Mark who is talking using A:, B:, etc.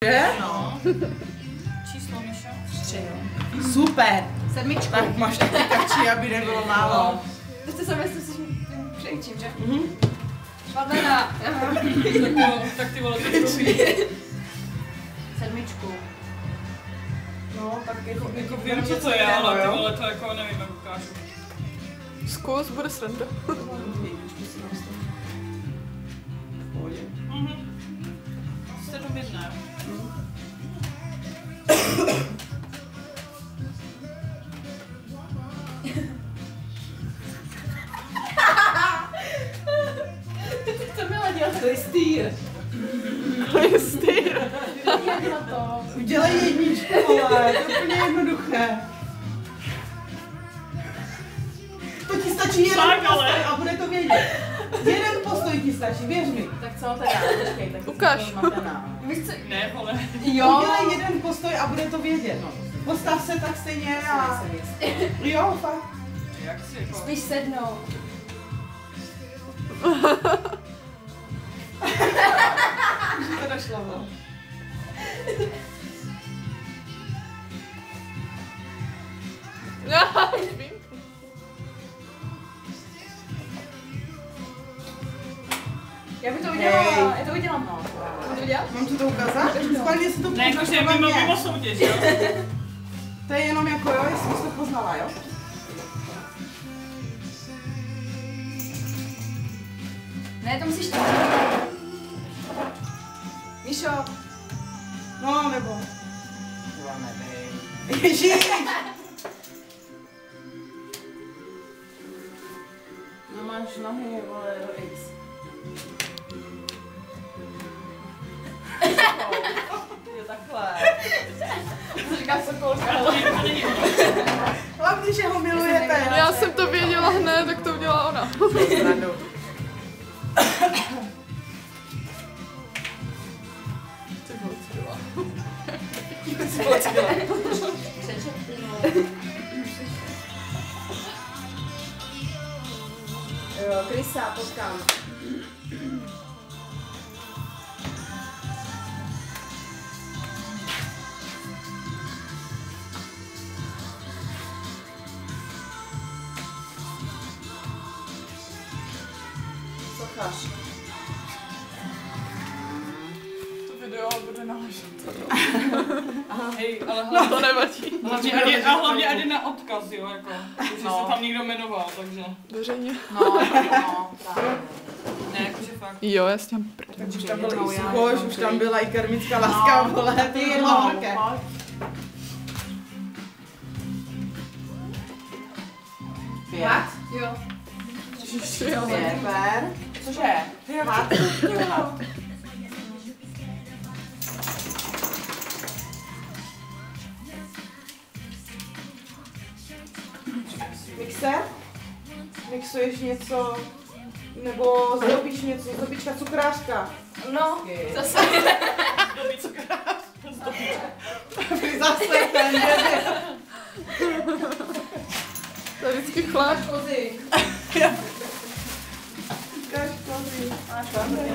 A: Je?
B: No. Číslo, Míšo?
C: 3, no.
A: Super.
C: 7.
A: Tak máš taky kači, aby nebylo málo.
C: To jste se s přejičím, že?
B: Padlena. Tak ty vole, to je
C: 7.
A: No, tak jako
B: vím, co je, ale ty vole, to jako nevím, jak ukážu.
D: Zkus, bude sranda.
B: Jste do jedné.
C: Co měla dělat? To je stýr.
D: Stýr.
C: Jak na to?
A: Udělej jedničku, vole, to je úplně jednoduché. To ti stačí jeden postoj a bude to vědět. Jeden postoj ti stačí, věř mi.
C: Tak co teda? Počkej, tak
D: ukáž.
B: Ne, vole.
C: Jo.
A: Udělej jeden postoj a bude to vědět. Postav se tak stejně a... Jo, fakt.
B: Jak si jako...
C: Spíš sednout.
A: Že to došlo, no.
D: Já už vím.
C: Já bych to udělala, já to udělám, no. Mám to udělat?
A: Mám ti to ukázat? Schválně si to
B: Ne,
A: poznáš
B: jakože mimo soutěž, jo?
A: To je jenom jako jo, jestli jsi to poznala, jo?
C: Ne, to musíš tam. Míšo.
A: No, nebo... Třeba nevím. Ježíš!
C: No máš nohy, vole, do X. Jo, takhle. To říká sokolka.
B: To není ono.
A: Hlavně, že ho milujete.
D: Já jsem to věděla hned, tak to udělala ona.
A: Srandu.
C: Jo, Krysa, potkám. Sochař.
D: To video bude naložit.
B: Hej, ale
D: No to nevadí.
B: hlavně ať je na odkaz, jo, jako. Že se tam někdo jmenoval, takže.
D: Veřejně.
C: No, právě.
B: Ne, jakože fakt.
D: Jo, jasně.
A: Tak už tam byl i Suchoš, už tam byla i karmická láska, vole, ty jedno horké. Pět.
C: Jo.
A: Super.
C: Cože?
A: Hat. Jo, hat. Mixer? Mixuješ něco? Nebo zdobíš něco? Zdobička, cukrářka?
C: No, zase.
A: Zase ten dědy.
D: To je vždycky chlap.
C: Kozy.
A: Máš kozy.